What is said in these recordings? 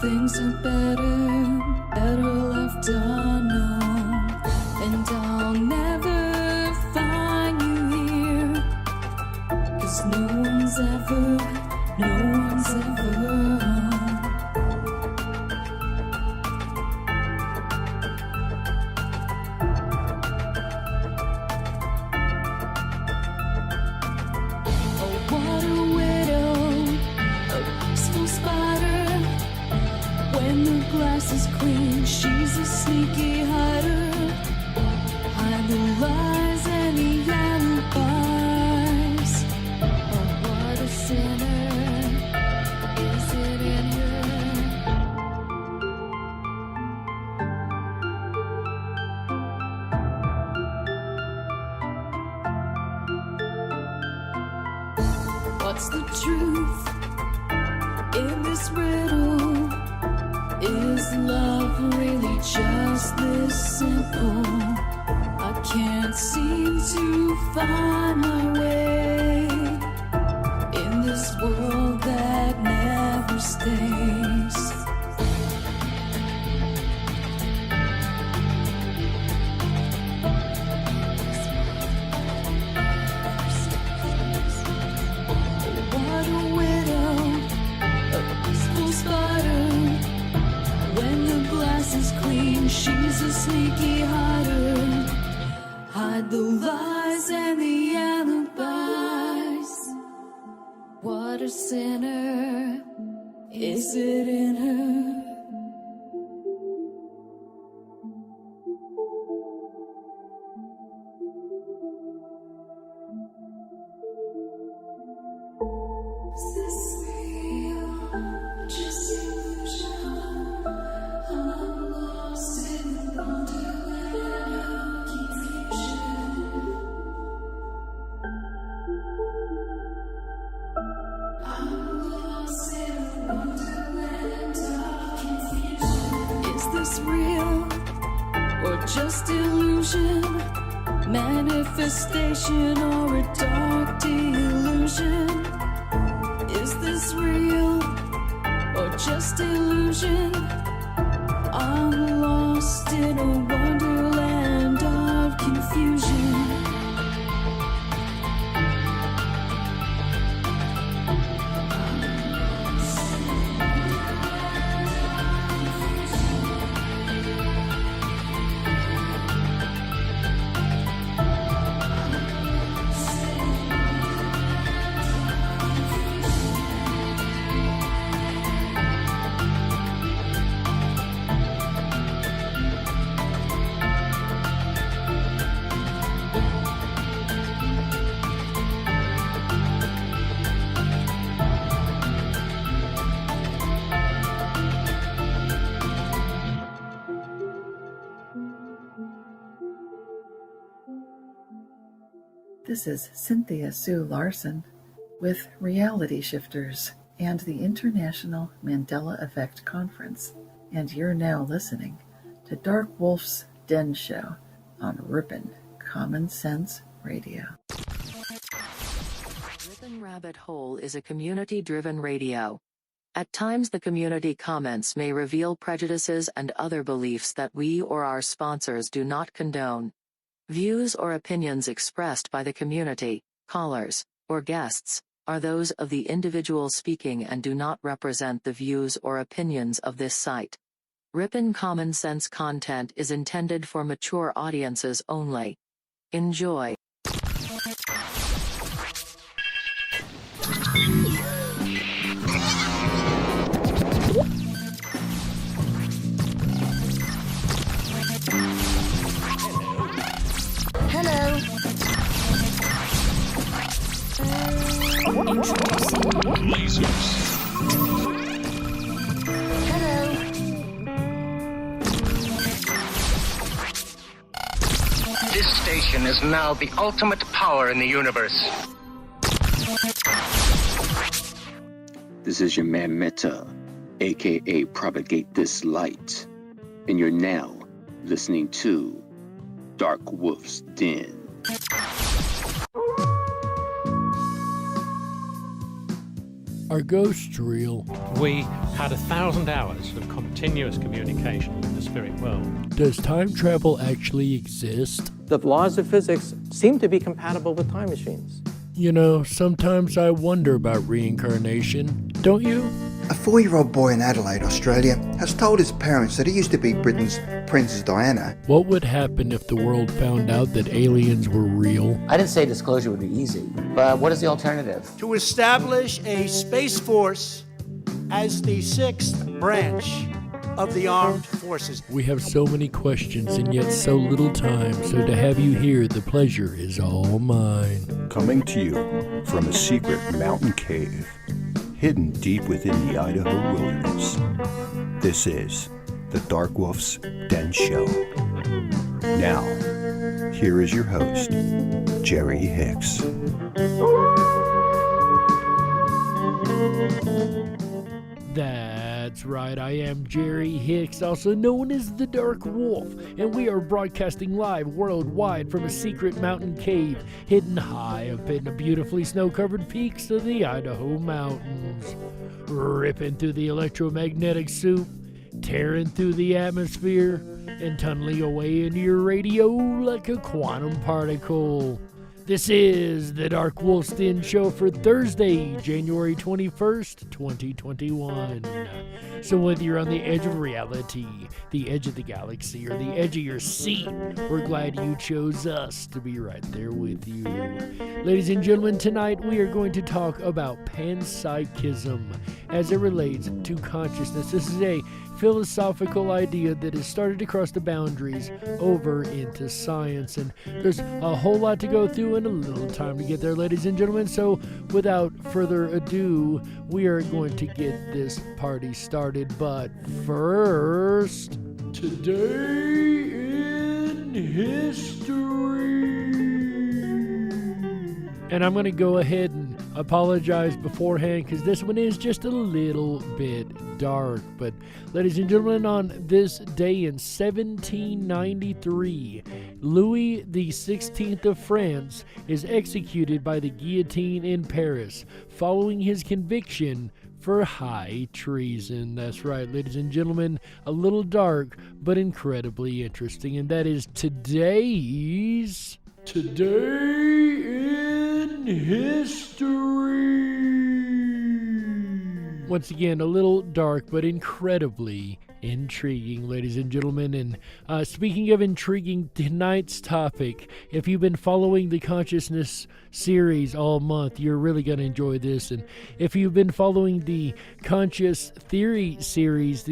things are better left unknown. And I'll never find you here, 'cause no one's ever home. Oh, what a widow, a peaceful spider. When the glass is clean, she's a sneaky hider. Hide the lies and the alibis. Oh, what a sinner. Is it in her? What's the truth in this riddle? Is love really just this simple? I can't seem to find my way in this world that never stays. What a widow, a peaceful spider. When the glass is clean, she's a sneaky hider. Hide the lies and the alibis. What a sinner. Is it in her? Is this real? Just illusion? I'm lost in the wonderland of confusion. I'm lost in the wonderland of confusion. Is this real or just illusion? Manifestation or a dark delusion? Is this real or just illusion? I'm lost in a wonderland of confusion. This is Cynthia Sue Larson with Reality Shifters and the International Mandela Effect Conference, and you're now listening to Dark Wolf's Den Show on Ripon Common Sense Radio. Ripon Rabbit Hole is a community-driven radio. At times the community comments may reveal prejudices and other beliefs that we or our sponsors do not condone. Views or opinions expressed by the community, callers, or guests, are those of the individual speaking and do not represent the views or opinions of this site. Ripon Common Sense content is intended for mature audiences only. Enjoy. Hello. Lasers. Hello. This station is now the ultimate power in the universe. This is your man Meta, aka Propagate This Light, and you're now listening to Dark Wolf's Den. Are ghosts real? We had 1,000 hours of continuous communication with the spirit world. Does time travel actually exist? The laws of physics seem to be compatible with time machines. You know, sometimes I wonder about reincarnation. Don't you? A 4-year-old boy in Adelaide, Australia, has told his parents that he used to be Britain's Princess Diana. What would happen if the world found out that aliens were real? I didn't say disclosure would be easy, but what is the alternative? To establish a space force as the 6th branch of the armed forces. We have so many questions and yet so little time, so to have you here, the pleasure is all mine. Coming to you from a secret mountain cave hidden deep within the Idaho wilderness. This is the Dark Wolf's Den Show. Now, here is your host, Jerry Hicks. That's right, I am Jerry Hicks, also known as the Dark Wolf, and we are broadcasting live worldwide from a secret mountain cave hidden high up in the beautifully snow-covered peaks of the Idaho mountains. Ripping through the electromagnetic soup, tearing through the atmosphere, and tunneling away into your radio like a quantum particle. This is the Dark Wolf's Den Show for Thursday, January 21st, 2021. So whether you're on the edge of reality, the edge of the galaxy, or the edge of your seat, we're glad you chose us to be right there with you. Ladies and gentlemen, tonight we are going to talk about panpsychism as it relates to consciousness. This is a philosophical idea that has started to cross the boundaries over into science, and there's a whole lot to go through and a little time to get there, ladies and gentlemen. So without further ado, we are going to get this party started. But first, today in history. And I'm going to go ahead and apologize beforehand because this one is just a little bit dark. But ladies and gentlemen, on this day in 1793, Louis XVI of France is executed by the guillotine in Paris following his conviction for high treason. That's right, ladies and gentlemen, a little dark but incredibly interesting. And that is today's Today in History. Once again, a little dark but incredibly intriguing, ladies and gentlemen. And speaking of intriguing, tonight's topic, if you've been following the consciousness series all month, you're really going to enjoy this. And if you've been following the conscious theory series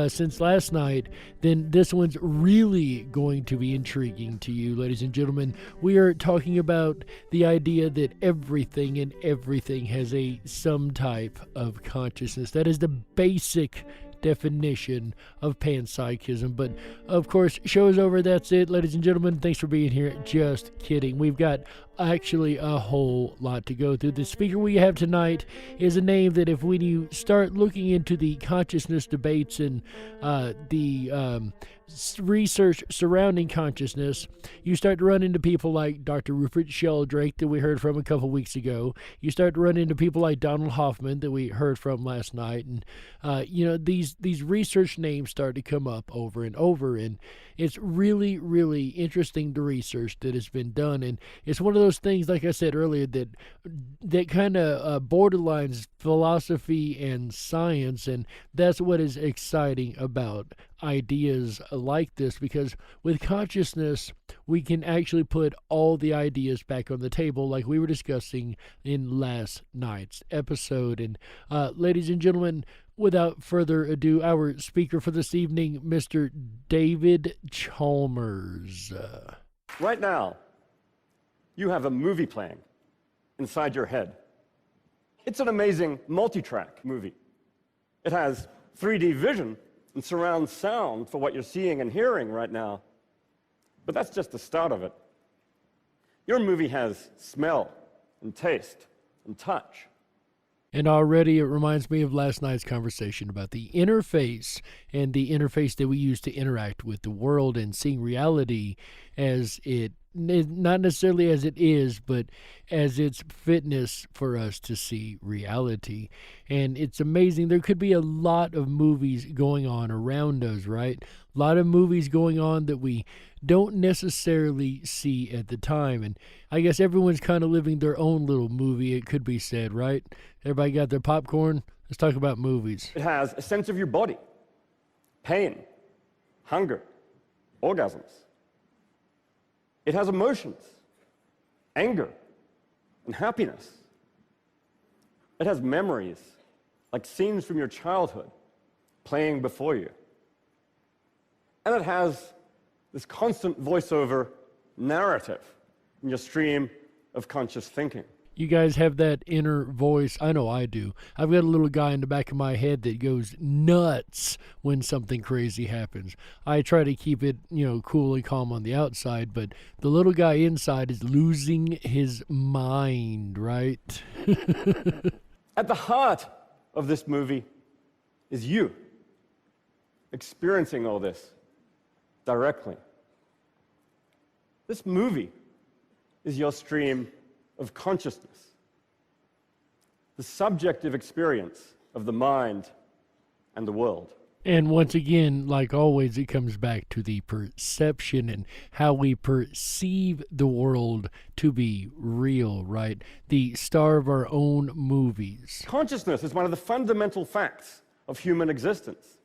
since last night, then this one's really going to be intriguing to you, ladies and gentlemen. We are talking about the idea that everything and everything has some type of consciousness. That is the basic definition of panpsychism. But of course, show is over. That's it, ladies and gentlemen. Thanks for being here. Just kidding. We've got actually a whole lot to go through. The speaker we have tonight is a name that when you start looking into the consciousness debates and the research surrounding consciousness, you start to run into people like Dr. Rupert Sheldrake that we heard from a couple weeks ago. You start to run into people like Donald Hoffman that we heard from last night. And, these research names start to come up over and over. And it's really, really interesting, the research that has been done. And it's one of those things, like I said earlier, that kind of borderlines philosophy and science. And that's what is exciting about ideas like this, because with consciousness, we can actually put all the ideas back on the table like we were discussing in last night's episode. And ladies and gentlemen, without further ado, our speaker for this evening, Mr. David Chalmers. Right now, you have a movie playing inside your head. It's an amazing multi-track movie. It has 3D vision and surround sound for what you're seeing and hearing right now. But that's just the start of it. Your movie has smell and taste and touch. And already it reminds me of last night's conversation about the interface and the interface that we use to interact with the world and seeing reality as it not necessarily as it is, but as its fitness for us to see reality. And it's amazing. There could be a lot of movies going on around us, right? A lot of movies going on that we don't necessarily see at the time. And I guess everyone's kind of living their own little movie, it could be said, right? Everybody got their popcorn? Let's talk about movies. It has a sense of your body, pain, hunger, orgasms. It has emotions, anger, and happiness. It has memories, like scenes from your childhood playing before you. And it has this constant voiceover narrative in your stream of conscious thinking. You guys have that inner voice. I know I do. I've got a little guy in the back of my head that goes nuts when something crazy happens. I try to keep it, cool and calm on the outside, but the little guy inside is losing his mind, right? At the heart of this movie is you experiencing all this directly. This movie is your stream of consciousness, the subjective experience of the mind and the world. And once again, like always, it comes back to the perception and how we perceive the world to be real, right? The star of our own movies. Consciousness is one of the fundamental facts of human existence.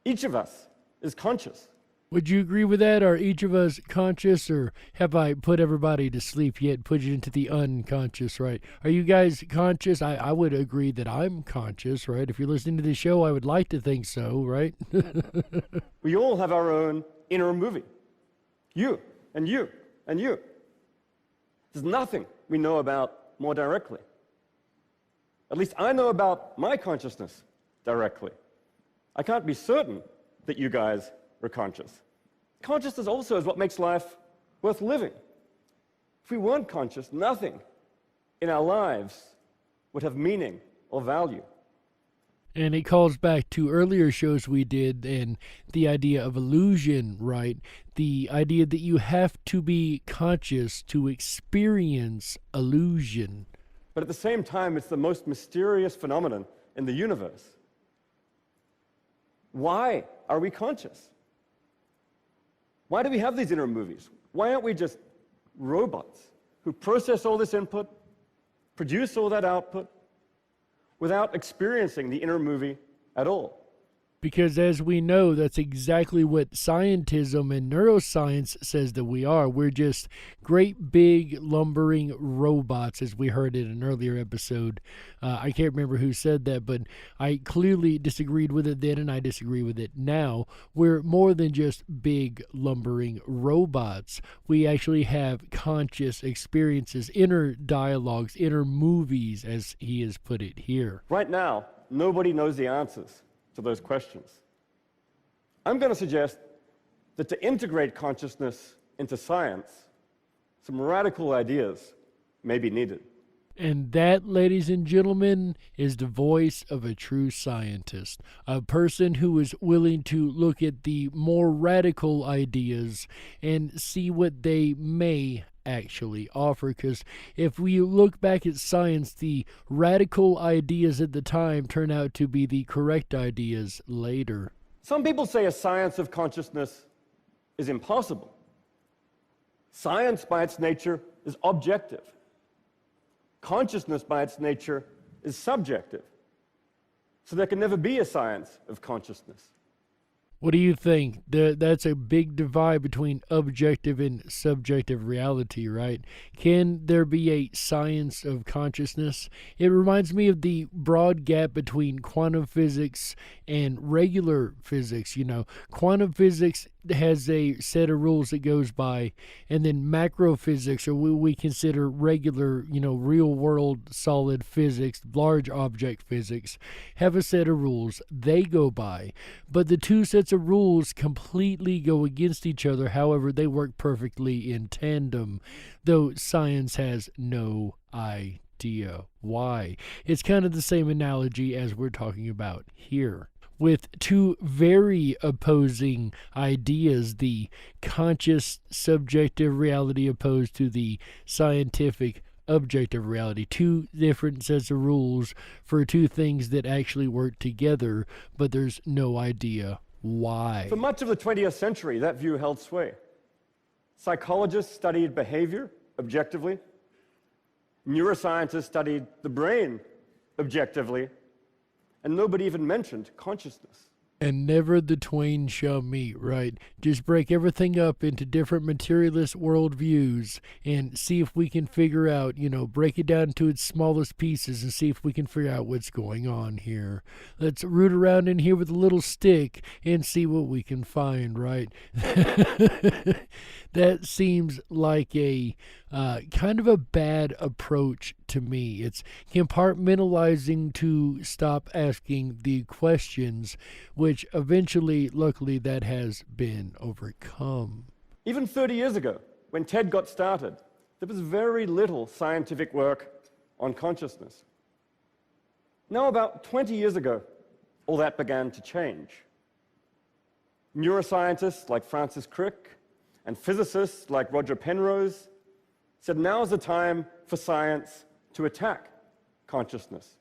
Each of us is conscious. Would you agree with that? Are each of us conscious, or have I put everybody to sleep yet, put you into the unconscious, right? Are you guys conscious? I would agree that I'm conscious, right? If you're listening to the show, I would like to think so, right? We all have our own inner movie. You, and you, and you. There's nothing we know about more directly. At least I know about my consciousness directly. I can't be certain that you guys are conscious. Consciousness also is what makes life worth living. If we weren't conscious, nothing in our lives would have meaning or value. And it calls back to earlier shows we did and the idea of illusion, right? The idea that you have to be conscious to experience illusion. But at the same time, it's the most mysterious phenomenon in the universe. Why are we conscious? Why do we have these inner movies? Why aren't we just robots who process all this input, produce all that output, without experiencing the inner movie at all? Because as we know, that's exactly what scientism and neuroscience says that we are. We're just great big lumbering robots, as we heard in an earlier episode. I can't remember who said that, but I clearly disagreed with it then, and I disagree with it now. We're more than just big lumbering robots. We actually have conscious experiences, inner dialogues, inner movies, as he has put it here. Right now, nobody knows the answers to those questions. I'm going to suggest that to integrate consciousness into science, some radical ideas may be needed. And that, ladies and gentlemen, is the voice of a true scientist, a person who is willing to look at the more radical ideas and see what they may actually offer. Because if we look back at science, the radical ideas at the time turn out to be the correct ideas later. Some people say a science of consciousness is impossible. Science, by its nature, is objective. Consciousness, by its nature, is subjective. So there can never be a science of consciousness. What do you think? That's a big divide between objective and subjective reality, right? Can there be a science of consciousness? It reminds me of the broad gap between quantum physics and regular physics. Quantum physics has a set of rules it goes by, and then macro physics, or what we consider regular, real world solid physics, large object physics, have a set of rules they go by. But the two sets of rules completely go against each other. However, they work perfectly in tandem, though science has no idea why. It's kind of the same analogy as we're talking about here. with two very opposing ideas, the conscious subjective reality opposed to the scientific objective reality. Two different sets of rules for two things that actually work together, but there's no idea why. For much of the 20th century, that view held sway. Psychologists studied behavior objectively. Neuroscientists studied the brain objectively. And nobody even mentioned consciousness. And never the twain shall meet, right? Just break everything up into different materialist worldviews and see if we can figure out, break it down to its smallest pieces and see if we can figure out what's going on here. Let's root around in here with a little stick and see what we can find, right? That seems like a kind of a bad approach to me. It's compartmentalizing to stop asking the questions, which eventually, luckily, that has been overcome. Even 30 years ago, when TED got started, there was very little scientific work on consciousness. Now, about 20 years ago, all that began to change. Neuroscientists like Francis Crick and physicists like Roger Penrose said now's the time for science to attack consciousness.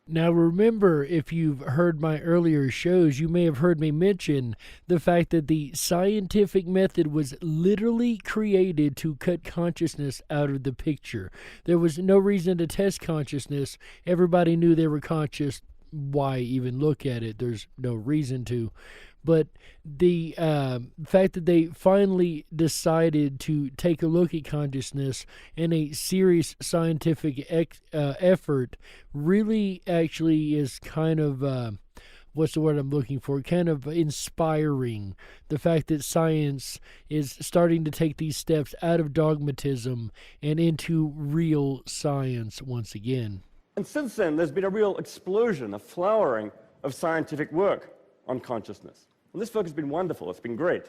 Now remember, if you've heard my earlier shows, you may have heard me mention the fact that the scientific method was literally created to cut consciousness out of the picture. There was no reason to test consciousness. Everybody knew they were conscious. Why even look at it? There's no reason to. But the fact that they finally decided to take a look at consciousness in a serious scientific effort really actually is kind of, what's the word I'm looking for, kind of inspiring. The fact that science is starting to take these steps out of dogmatism and into real science once again. And since then, there's been a real explosion, a flowering of scientific work on consciousness. And this work has been wonderful, it's been great,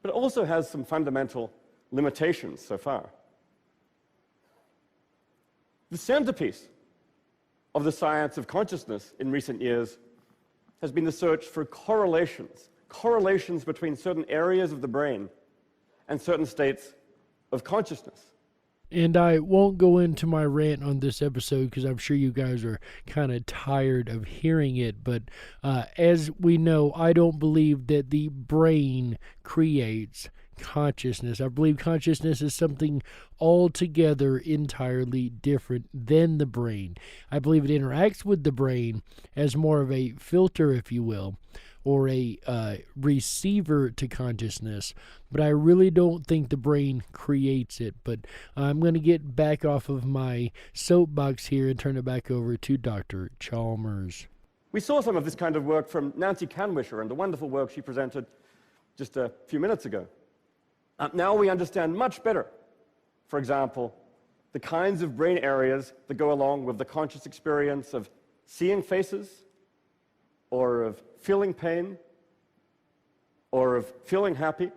but it also has some fundamental limitations so far. The centerpiece of the science of consciousness in recent years has been the search for correlations between certain areas of the brain and certain states of consciousness. And I won't go into my rant on this episode because I'm sure you guys are kind of tired of hearing it. But as we know, I don't believe that the brain creates consciousness. I believe consciousness is something altogether entirely different than the brain. I believe it interacts with the brain as more of a filter, if you will, or a receiver to consciousness, but I really don't think the brain creates it. But I'm going to get back off of my soapbox here and turn it back over to Dr. Chalmers. We saw some of this kind of work from Nancy Canwisher and the wonderful work she presented just a few minutes ago. Now we understand much better, for example, the kinds of brain areas that go along with the conscious experience of seeing faces, or of feeling pain, or of feeling happy.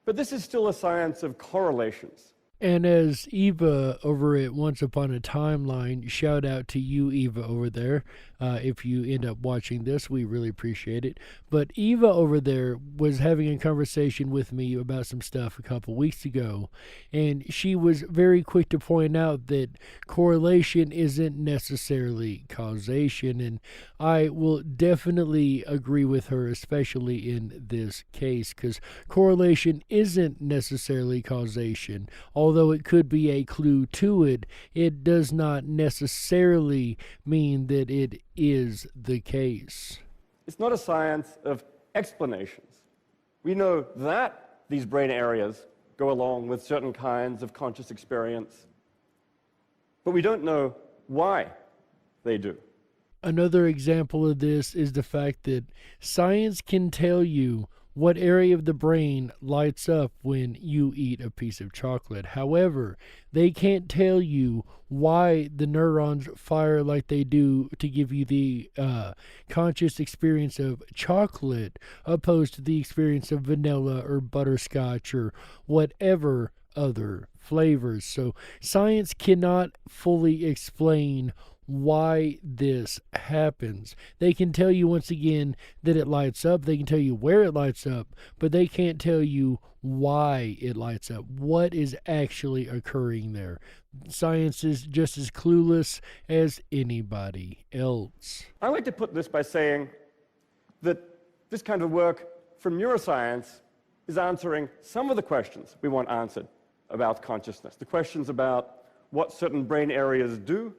But this is still a science of correlations. And as Eva over at Once Upon a Timeline, shout out to you, Eva, over there. If you end up watching this, we really appreciate it. But Eva over there was having a conversation with me about some stuff a couple weeks ago, and she was very quick to point out that correlation isn't necessarily causation, and I will definitely agree with her, especially in this case, because correlation isn't necessarily causation. Although it could be a clue to it, it does not necessarily mean that it is the case. It's not a science of explanations. We know that these brain areas go along with certain kinds of conscious experience, but we don't know why they do. Another example of this is the fact that science can tell you what area of the brain lights up when you eat a piece of chocolate. However, they can't tell you why the neurons fire like they do to give you the conscious experience of chocolate opposed to the experience of vanilla or butterscotch or whatever other flavors. So science cannot fully explain why this happens. They can tell you once again that it lights up, they can tell you where it lights up, but they can't tell you why it lights up, what is actually occurring there. Science is just as clueless as anybody else. I like to put this by saying that this kind of work from neuroscience is answering some of the questions we want answered about consciousness. The questions about what certain brain areas do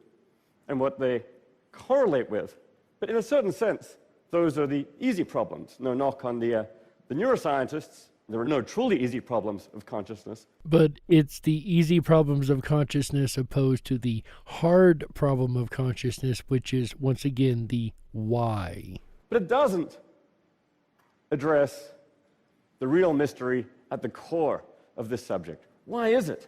and what they correlate with. But in a certain sense, those are the easy problems. No knock on the neuroscientists. There are no truly easy problems of consciousness. But it's the easy problems of consciousness opposed to the hard problem of consciousness, which is, once again, the why. But it doesn't address the real mystery at the core of this subject. Why is it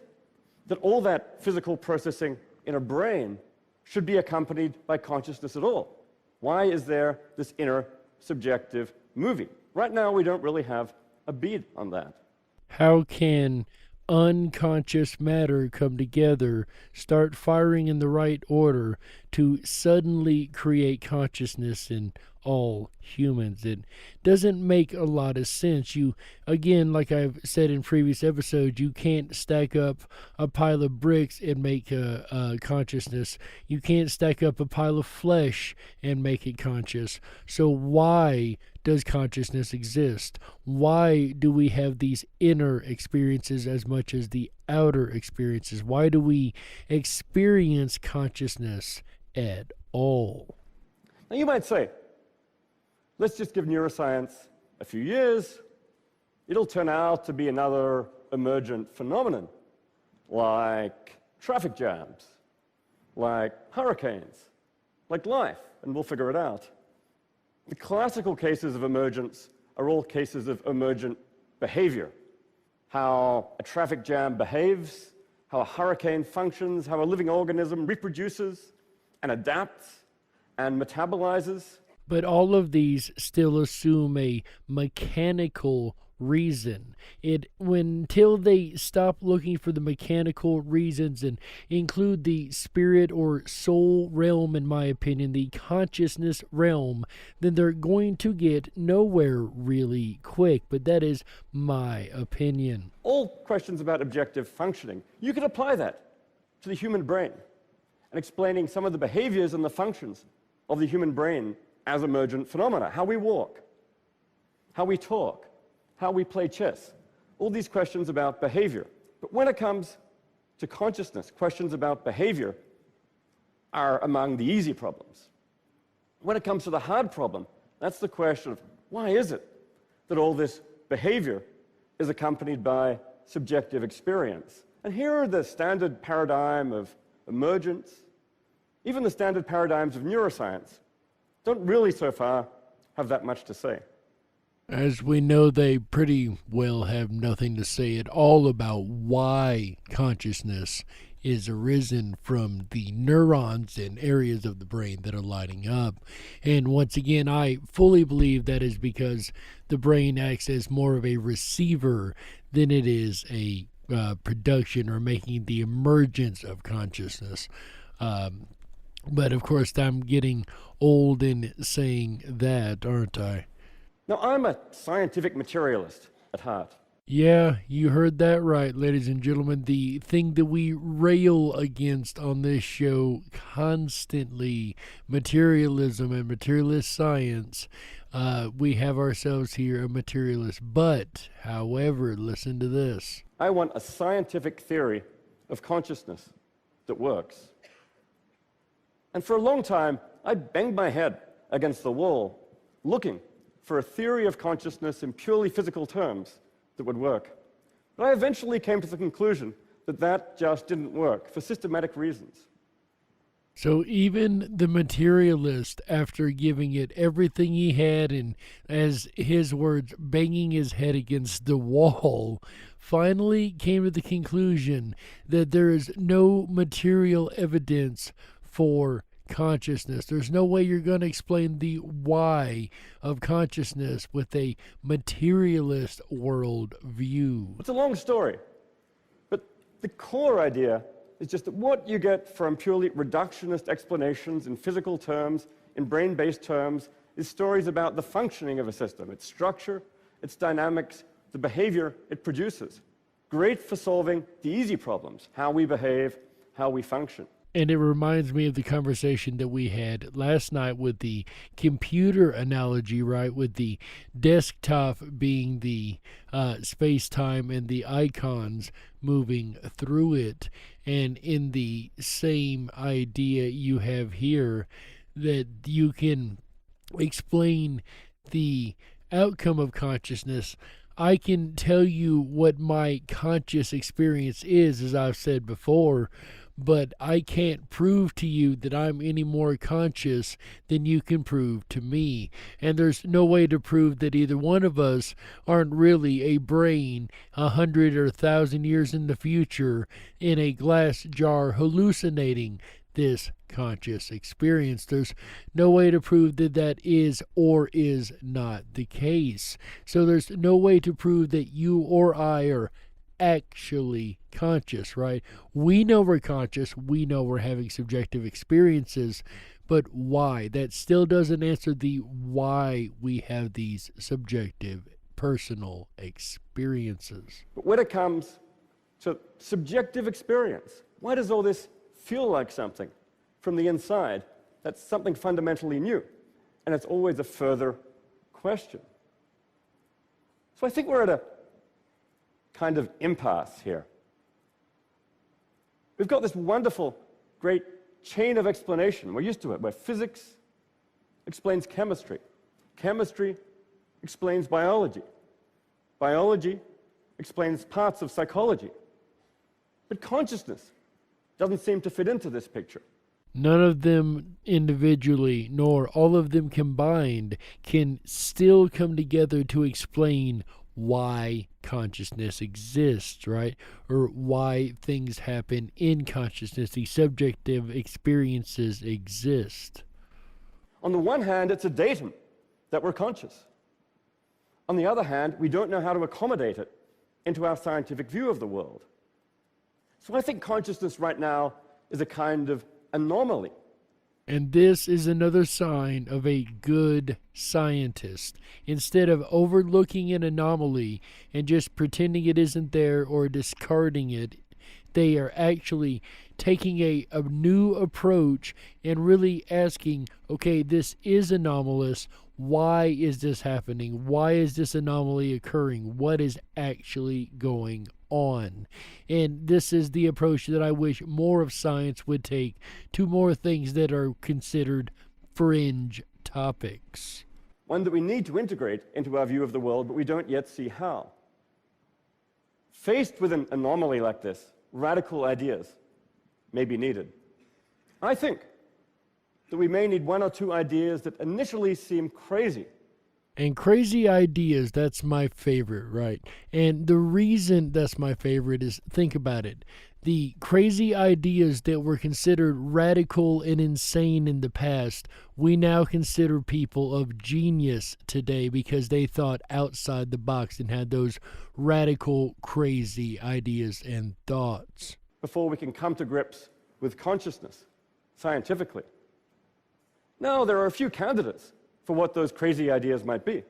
that all that physical processing in a brain should be accompanied by consciousness at all? Why is there this inner subjective movie? Right now, we don't really have a bead on that. How can unconscious matter come together, start firing in the right order to suddenly create consciousness in all humans? It doesn't make a lot of sense. You, again, like I've said in previous episodes, you can't stack up a pile of bricks and make a consciousness. You can't stack up a pile of flesh and make it conscious. So why does consciousness exist? Why do we have these inner experiences as much as the outer experiences? Why do we experience consciousness at all? Now you might say, let's just give neuroscience a few years. It'll turn out to be another emergent phenomenon, like traffic jams, like hurricanes, like life, and we'll figure it out. The classical cases of emergence are all cases of emergent behavior. How a traffic jam behaves, how a hurricane functions, how a living organism reproduces and adapts and metabolizes. But all of these still assume a mechanical reason. Until they stop looking for the mechanical reasons and include the spirit or soul realm, in my opinion, the consciousness realm, then they're going to get nowhere really quick. But that is my opinion. All questions about objective functioning, you could apply that to the human brain and explaining some of the behaviors and the functions of the human brain as emergent phenomena. How we walk, how we talk, how we play chess. All these questions about behavior. But when it comes to consciousness, questions about behavior are among the easy problems. When it comes to the hard problem, that's the question of why is it that all this behavior is accompanied by subjective experience? And here are the standard paradigm of emergence, even the standard paradigms of neuroscience don't really so far have that much to say. As we know, they pretty well have nothing to say at all about why consciousness is arisen from the neurons and areas of the brain that are lighting up. And once again, I fully believe that is because the brain acts as more of a receiver than it is a production or making the emergence of consciousness. But of course, I'm getting old in saying that, aren't I? Now, I'm a scientific materialist at heart. Yeah, you heard that right, ladies and gentlemen. The thing that we rail against on this show constantly, materialism and materialist science. We have ourselves here a materialist. But, however, listen to this. I want a scientific theory of consciousness that works. And for a long time, I banged my head against the wall, looking for a theory of consciousness in purely physical terms that would work. But I eventually came to the conclusion that that just didn't work for systematic reasons. So even the materialist, after giving it everything he had and, as his words, banging his head against the wall, finally came to the conclusion that there is no material evidence for consciousness. There's no way you're going to explain the why of consciousness with a materialist world view. It's a long story, but the core idea is just that what you get from purely reductionist explanations in physical terms, in brain-based terms, is stories about the functioning of a system, its structure, its dynamics, the behavior it produces. Great for solving the easy problems, how we behave, how we function. And it reminds me of the conversation that we had last night with the computer analogy, right? With the desktop being the space-time and the icons moving through it. And in the same idea you have here, that you can explain the outcome of consciousness. I can tell you what my conscious experience is, as I've said before, but I can't prove to you that I'm any more conscious than you can prove to me. And there's no way to prove that either one of us aren't really a brain 100 or 1,000 years in the future in a glass jar hallucinating this conscious experience. There's no way to prove that that is or is not the case. So there's no way to prove that you or I are actually conscious, right? We know we're conscious, we know we're having subjective experiences, but why? That still doesn't answer the why we have these subjective personal experiences. But when it comes to subjective experience, why does all this feel like something from the inside that's something fundamentally new? And it's always a further question. So I think we're at a kind of impasse here. We've got this wonderful, great chain of explanation. We're used to it, where physics explains chemistry. Chemistry explains biology. Biology explains parts of psychology. But consciousness doesn't seem to fit into this picture. None of them individually, nor all of them combined, can still come together to explain why consciousness exists, right? Or why things happen in consciousness. These subjective experiences exist. On the one hand, it's a datum that we're conscious. On the other hand, we don't know how to accommodate it into our scientific view of the world. So I think consciousness right now is a kind of anomaly. And this is another sign of a good scientist. Instead of overlooking an anomaly and just pretending it isn't there or discarding it, they are actually taking a new approach and really asking, okay, this is anomalous. Why is this happening? Why is this anomaly occurring? What is actually going on? And this is the approach that I wish more of science would take to more things that are considered fringe topics. One that we need to integrate into our view of the world, but we don't yet see how. Faced with an anomaly like this, radical ideas may be needed. I think that we may need one or two ideas that initially seem crazy. And crazy ideas, that's my favorite, right? And the reason that's my favorite is, think about it. The crazy ideas that were considered radical and insane in the past, we now consider people of genius today because they thought outside the box and had those radical, crazy ideas and thoughts. Before we can come to grips with consciousness, scientifically. Now, there are a few candidates for what those crazy ideas might be.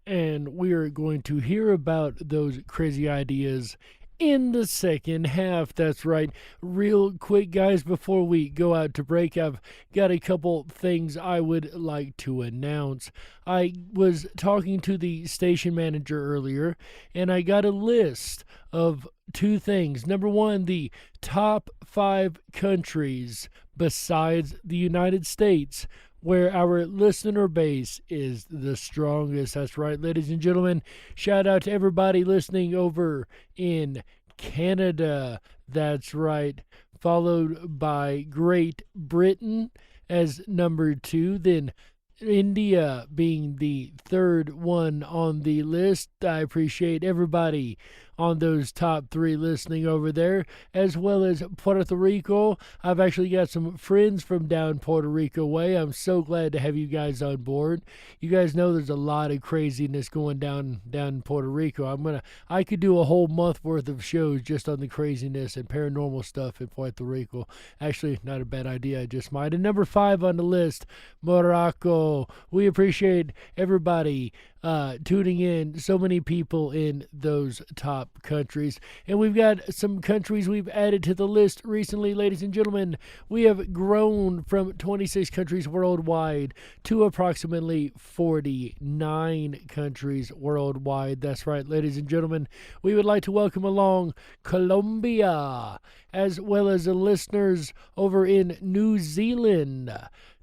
And we're going to hear about those crazy ideas in the second half. That's right. Real quick, guys, before we go out to break, I've got a couple things I would like to announce. I was talking to the station manager earlier, and I got a list of two things. Number one, the top 5 countries besides the United States where our listener base is the strongest. That's right, ladies and gentlemen. Shout out to everybody listening over in Canada. That's right. Followed by Great Britain as number 2. Then India being the third one on the list. I appreciate everybody on those top 3 listening over there, as well as Puerto Rico. I've actually got some friends from down Puerto Rico way. I'm so glad to have you guys on board. You guys know there's a lot of craziness going down in Puerto Rico. I could do a whole month worth of shows just on the craziness and paranormal stuff in Puerto Rico. Actually, not a bad idea. I just might. And number 5 on the list, Morocco. We appreciate everybody tuning in. So many people in those top countries. And we've got some countries we've added to the list recently, ladies and gentlemen. We have grown from 26 countries worldwide to approximately 49 countries worldwide. That's right, ladies and gentlemen. We would like to welcome along Colombia, as well as the listeners over in New Zealand,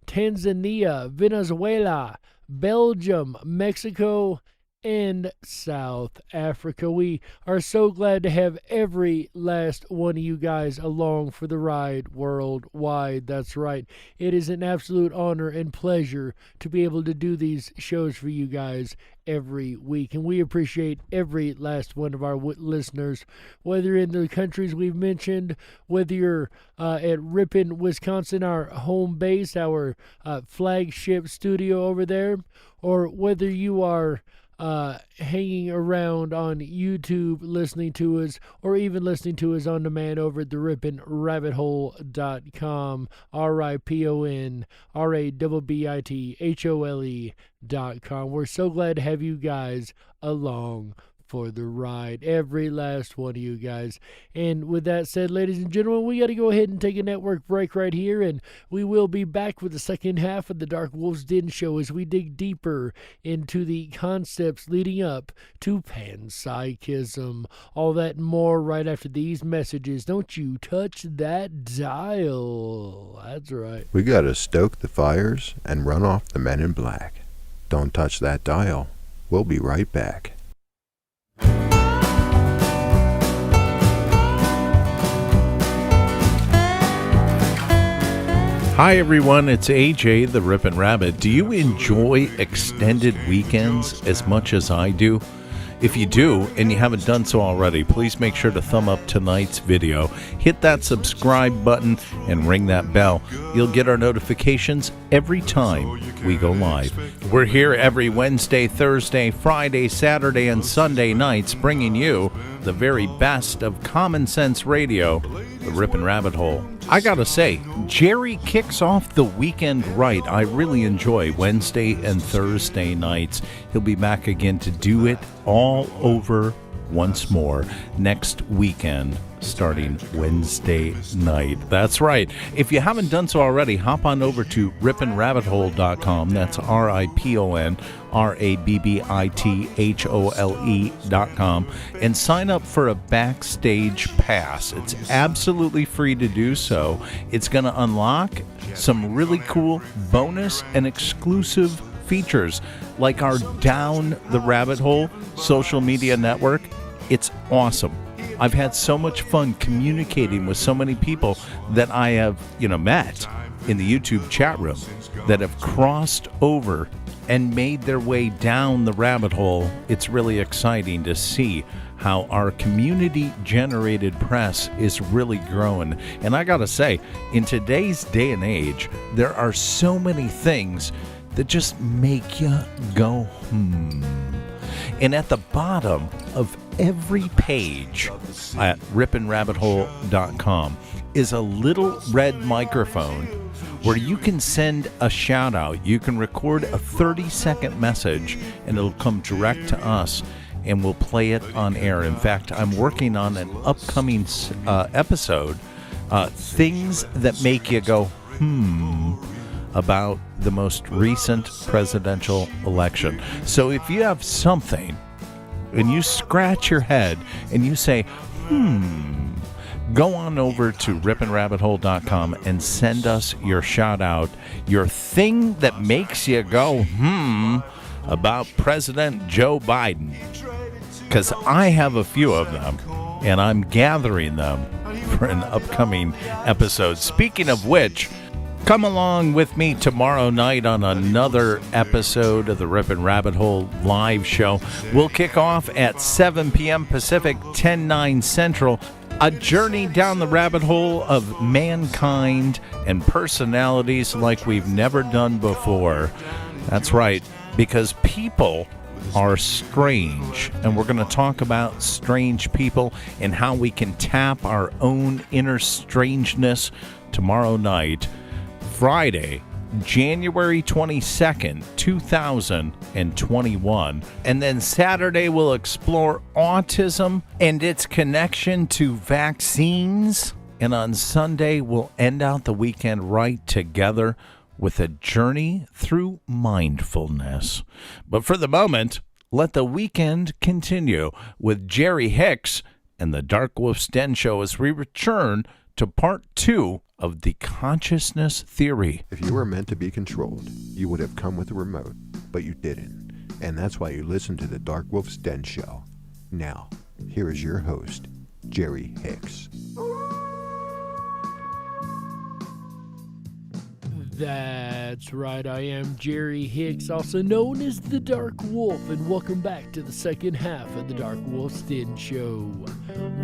Tanzania, Venezuela, Belgium, Mexico, and South Africa. We are so glad to have every last one of you guys along for the ride worldwide. That's right. It is an absolute honor and pleasure to be able to do these shows for you guys every week, and we appreciate every last one of our listeners, whether in the countries we've mentioned, whether you're at Ripon, Wisconsin, our home base, our flagship studio over there, or whether you are hanging around on YouTube listening to us, or even listening to us on demand over at the riponrabbithole.com, RIPONRABBITHOLE.com. We're so glad to have you guys along for the ride, every last one of you guys. And with that said, ladies and gentlemen, we got to go ahead and take a network break right here, and we will be back with the second half of the Dark Wolf's Den show as we dig deeper into the concepts leading up to panpsychism. All that and more right after these messages. Don't you touch that dial. That's right. We got to stoke the fires and run off the men in black. Don't touch that dial. We'll be right back. Hi everyone, it's AJ the Ripon Rabbit. Do you enjoy extended weekends as much as I do? If you do, and you haven't done so already, please make sure to thumb up tonight's video, hit that subscribe button, and ring that bell. You'll get our notifications every time we go live. We're here every Wednesday, Thursday, Friday, Saturday, and Sunday nights, bringing you the very best of common sense radio, the Ripon Rabbit Hole. I gotta say, Jerry kicks off the weekend right. I really enjoy Wednesday and Thursday nights. He'll be back again to do it all over once more next weekend, starting Wednesday night. That's right. If you haven't done so already, hop on over to riponrabbithole.com. That's RIPONRABBITHOLE.com and sign up for a Backstage Pass. It's absolutely free to do so. It's going to unlock some really cool bonus and exclusive features like our Down the Rabbit Hole social media network. It's awesome. I've had so much fun communicating with so many people that I have, met in the YouTube chat room that have crossed over and made their way down the rabbit hole. It's really exciting to see how our community-generated press is really growing. And I gotta say, in today's day and age, there are so many things that just make you go, And at the bottom of every page at riponrabbithole.com is a little red microphone where you can send a shout out. You can record a 30-second message and it'll come direct to us and we'll play it on air. In fact, I'm working on an upcoming episode, things that make you go, about the most recent presidential election. So if you have something and you scratch your head and you say, go on over to riponrabbithole.com and send us your shout out, your thing that makes you go, about President Joe Biden. Because I have a few of them and I'm gathering them for an upcoming episode. Speaking of which, Come along with me tomorrow night on another episode of the Ripon Rabbit Hole live show. We'll kick off at 7 p.m. Pacific, 10/9 Central. A journey down the rabbit hole of mankind and personalities like we've never done before. That's right, because people are strange, and we're going to talk about strange people and how we can tap our own inner strangeness tomorrow night, Friday, January 22nd, 2021. And then Saturday, we'll explore autism and its connection to vaccines. And on Sunday, we'll end out the weekend right together with a journey through mindfulness. But for the moment, let the weekend continue with Jerry Hicks and the Dark Wolf's Den Show as we return to part 2 of the consciousness theory. If you were meant to be controlled, you would have come with a remote, but you didn't. And that's why you listen to the Dark Wolf's Den Show. Now, here is your host, Jerry Hicks. That's right, I am Jerry Hicks, also known as the Dark Wolf, and welcome back to the second half of the Dark Wolf's Den Show.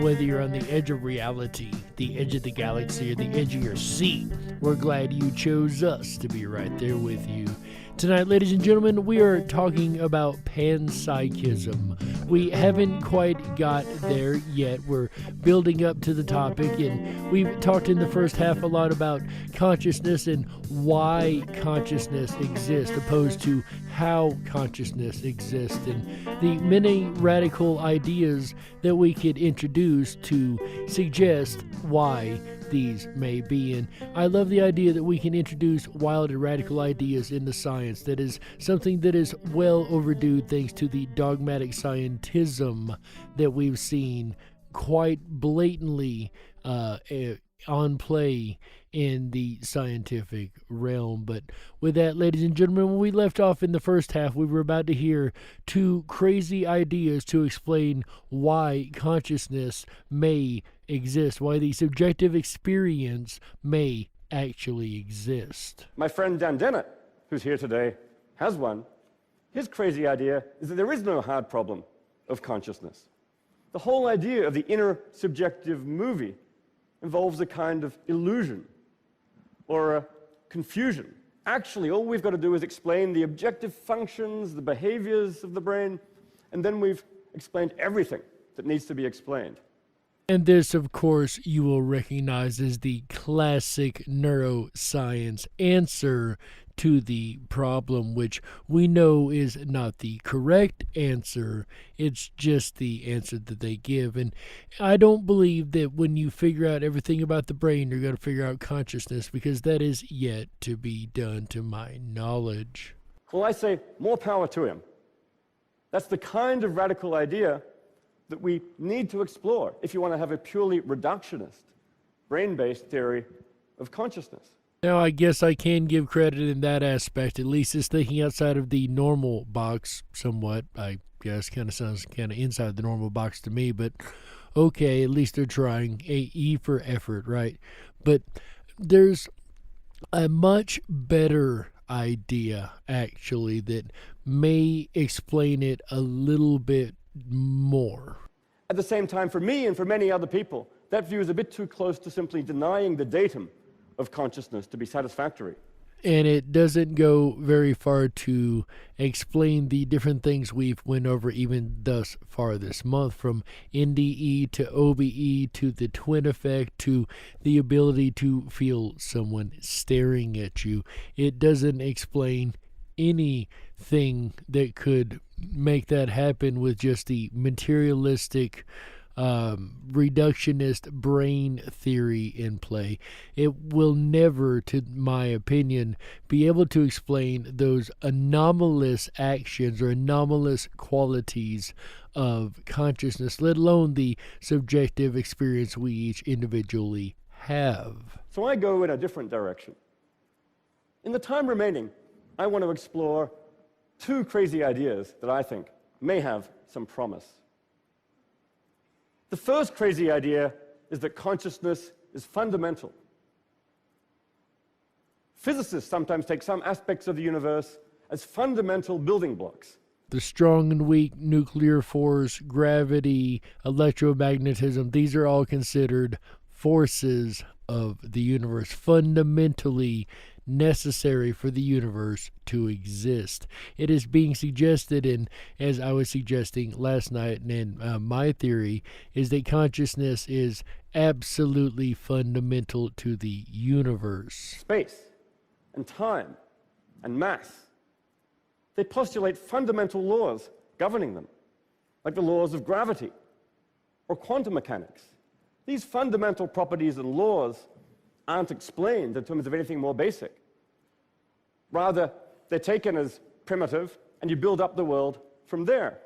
Whether you're on the edge of reality, the edge of the galaxy, or the edge of your seat, we're glad you chose us to be right there with you. Tonight, ladies and gentlemen, we are talking about panpsychism. We haven't quite got there yet. We're building up to the topic, and we've talked in the first half a lot about consciousness and why consciousness exists, opposed to how consciousness exists, and the many radical ideas that we could introduce to suggest why these may be. And I love the idea that we can introduce wild and radical ideas into science. That is something that is well overdue thanks to the dogmatic scientism that we've seen quite blatantly on play in the scientific realm. But with that, ladies and gentlemen, when we left off in the first half, we were about to hear 2 crazy ideas to explain why consciousness may exist, why the subjective experience may actually exist. My friend Dan Dennett, who's here today, has one. His crazy idea is that there is no hard problem of consciousness. The whole idea of the inner subjective movie involves a kind of illusion or a confusion. Actually, all we've got to do is explain the objective functions, the behaviors of the brain, and then we've explained everything that needs to be explained. And this, of course, you will recognize as the classic neuroscience answer to the problem, which we know is not the correct answer. It's just the answer that they give. And I don't believe that when you figure out everything about the brain, you're going to figure out consciousness, because that is yet to be done to my knowledge. Well, I say more power to him. That's the kind of radical idea that we need to explore if you want to have a purely reductionist, brain-based theory of consciousness. Now, I guess I can give credit in that aspect. At least it's thinking outside of the normal box somewhat. I guess kind of sounds kind of inside the normal box to me, but okay, at least they're trying. E for effort, right? But there's a much better idea, actually, that may explain it a little bit more. At the same time, for me and for many other people, that view is a bit too close to simply denying the datum of consciousness to be satisfactory. And it doesn't go very far to explain the different things we've went over even thus far this month, from NDE to OBE to the twin effect to the ability to feel someone staring at you. It doesn't explain anything that could make that happen with just the materialistic reductionist brain theory in play. It will never, to my opinion, be able to explain those anomalous actions or anomalous qualities of consciousness, let alone the subjective experience we each individually have. So I go in a different direction. In the time remaining, I want to explore 2 crazy ideas that I think may have some promise. The first crazy idea is that consciousness is fundamental. Physicists sometimes take some aspects of the universe as fundamental building blocks. The strong and weak nuclear force, gravity, electromagnetism, these are all considered forces of the universe, fundamentally necessary for the universe to exist. It is being suggested, and as I was suggesting last night, and my theory is that consciousness is absolutely fundamental to the universe. Space and time and mass. They postulate fundamental laws governing them, like the laws of gravity or quantum mechanics. These fundamental properties and laws aren't explained in terms of anything more basic. Rather, they're taken as primitive, and you build up the world from there.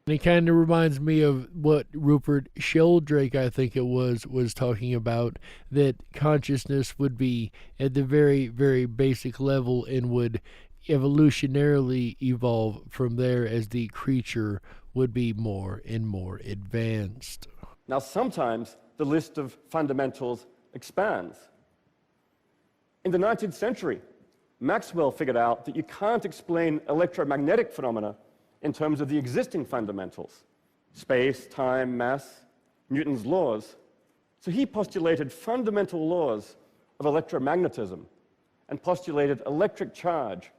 And it kind of reminds me of what Rupert Sheldrake, I think it was talking about, that consciousness would be at the very, very basic level and would evolutionarily evolve from there as the creature would be more and more advanced. Now, sometimes the list of fundamentals expands. In the 19th century, Maxwell figured out that you can't explain electromagnetic phenomena in terms of the existing fundamentals, space, time, mass, Newton's laws. So he postulated fundamental laws of electromagnetism and postulated electric charge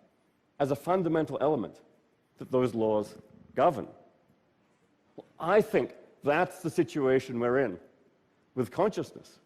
as a fundamental element that those laws govern. Well, I think that's the situation we're in with consciousness.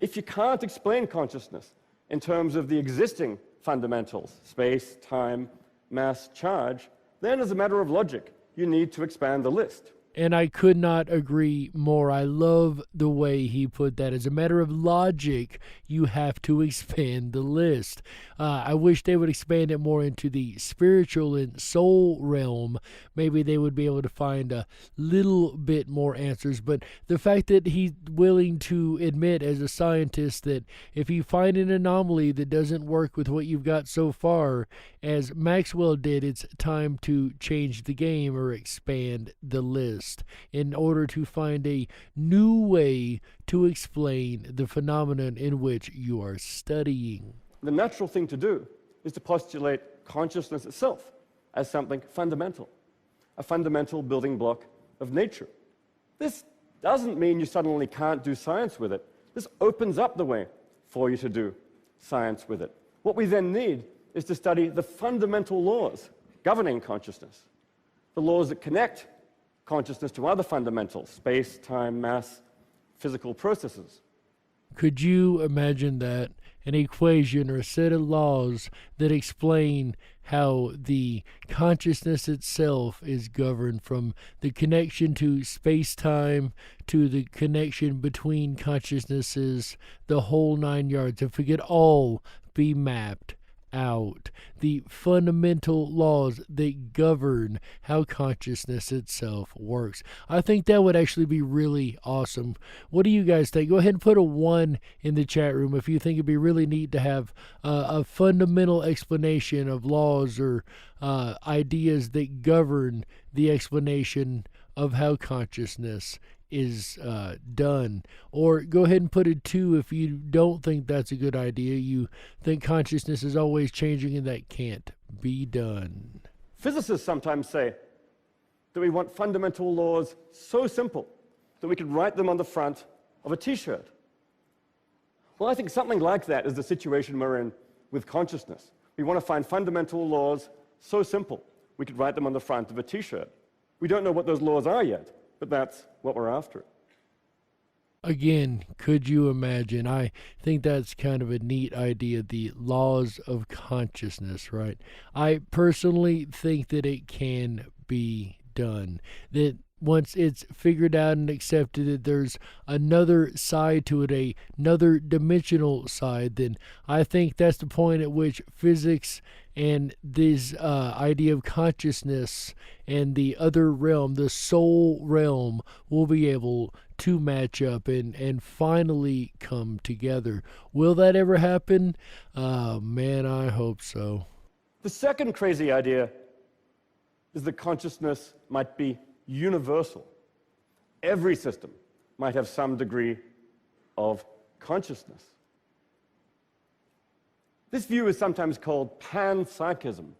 If you can't explain consciousness in terms of the existing fundamentals, space, time, mass, charge, then as a matter of logic, you need to expand the list. And I could not agree more. I love the way he put that. As a matter of logic, you have to expand the list. I wish they would expand it more into the spiritual and soul realm. Maybe they would be able to find a little bit more answers. But the fact that he's willing to admit as a scientist that if you find an anomaly that doesn't work with what you've got so far, as Maxwell did, it's time to change the game or expand the list in order to find a new way to explain the phenomenon in which you are studying. The natural thing to do is to postulate consciousness itself as something fundamental, a fundamental building block of nature. This doesn't mean you suddenly can't do science with it. This opens up the way for you to do science with it. What we then need is to study the fundamental laws governing consciousness, the laws that connect consciousness to other fundamentals, space, time, mass, physical processes. Could you imagine that? An equation or a set of laws that explain how the consciousness itself is governed, from the connection to space-time to the connection between consciousnesses, the whole 9 yards. If we could all be mapped out, the fundamental laws that govern how consciousness itself works. I think that would actually be really awesome. What do you guys think? Go ahead and put a 1 in the chat room if you think it'd be really neat to have a fundamental explanation of laws or ideas that govern the explanation of how consciousness is done. Or go ahead and put a 2 if you don't think that's a good idea. You think consciousness is always changing and that can't be done. Physicists sometimes say that we want fundamental laws so simple that we could write them on the front of a t-shirt. Well, I think something like that is the situation we're in with consciousness. We want to find fundamental laws so simple we could write them on the front of a t-shirt. We don't know what those laws are yet, but that's what we're after. Again, could you imagine? I think that's kind of a neat idea, the laws of consciousness, right? I personally think that it can be done. That once it's figured out and accepted that there's another side to it, another dimensional side, then I think that's the point at which physics and this idea of consciousness and the other realm, the soul realm, will be able to match up and finally come together. Will that ever happen? Man, I hope so. The second crazy idea is that consciousness might be universal. Every system might have some degree of consciousness. This view is sometimes called panpsychism.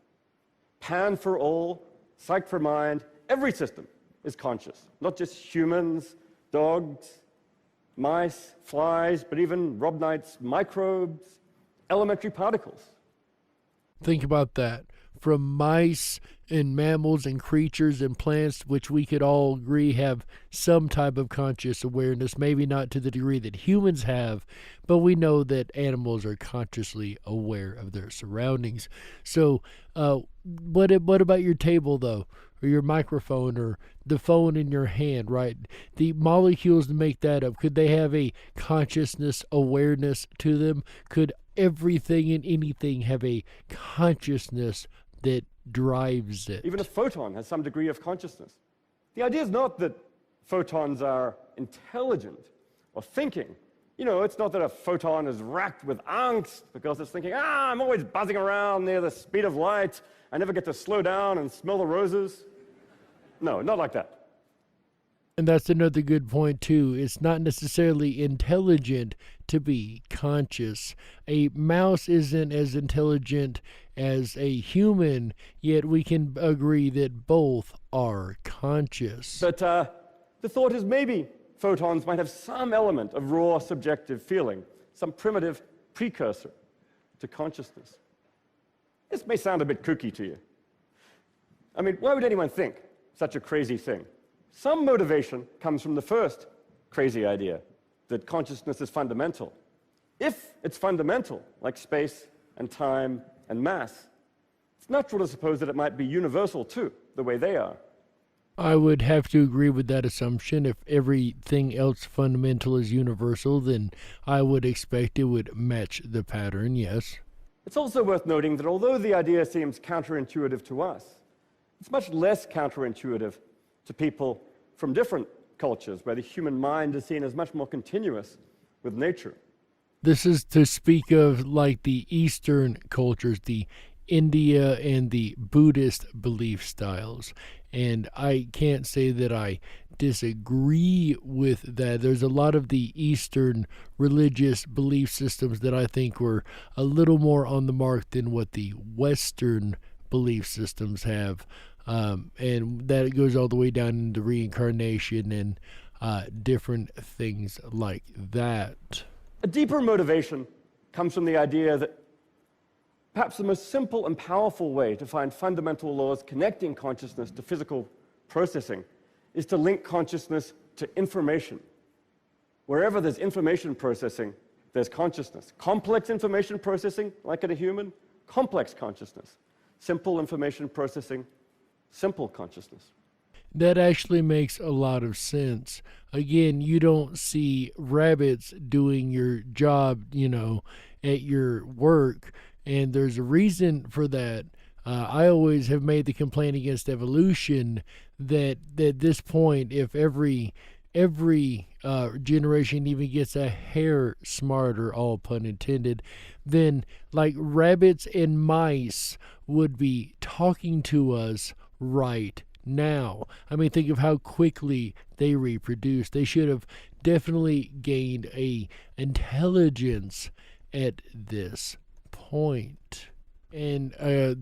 Pan for all, psych for mind. Every system is conscious, not just humans, dogs, mice, flies, but even Rob Knight's microbes, elementary particles. Think about that. From mice and mammals and creatures and plants, which we could all agree have some type of conscious awareness, maybe not to the degree that humans have, but we know that animals are consciously aware of their surroundings. So what about your table, though, or your microphone, or the phone in your hand, right? The molecules that make that up, could they have a consciousness awareness to them? Could everything and anything have a consciousness that drives it? Even a photon has some degree of consciousness. The idea is not that photons are intelligent or thinking. You know, it's not that a photon is racked with angst because it's thinking, I'm always buzzing around near the speed of light. I never get to slow down and smell the roses. No, not like that. And that's another good point, too. It's not necessarily intelligent to be conscious. A mouse isn't as intelligent as a human, yet we can agree that both are conscious. But the thought is maybe photons might have some element of raw subjective feeling, some primitive precursor to consciousness. This may sound a bit kooky to you. I mean, why would anyone think such a crazy thing? Some motivation comes from the first crazy idea, that consciousness is fundamental. If it's fundamental, like space and time and mass, it's natural to suppose that it might be universal too, the way they are. I would have to agree with that assumption. If everything else fundamental is universal, then I would expect it would match the pattern, yes. It's also worth noting that although the idea seems counterintuitive to us, it's much less counterintuitive to people from different cultures, where the human mind is seen as much more continuous with nature. This is to speak of like the Eastern cultures, the India and the Buddhist belief styles. And I can't say that I disagree with that. There's a lot of the Eastern religious belief systems that I think were a little more on the mark than what the Western belief systems have. And that goes all the way down into reincarnation and different things like that. A deeper motivation comes from the idea that perhaps the most simple and powerful way to find fundamental laws connecting consciousness to physical processing is to link consciousness to information. Wherever there's information processing, there's consciousness. Complex information processing, like in a human, complex consciousness. Simple information processing, simple consciousness. That actually makes a lot of sense. Again, you don't see rabbits doing your job, at your work, and there's a reason for that. I always have made the complaint against evolution that at this point, if every generation even gets a hair smarter, all pun intended, then like rabbits and mice would be talking to us right now. I mean, think of how quickly they reproduce. They should have definitely gained a intelligence at this point. And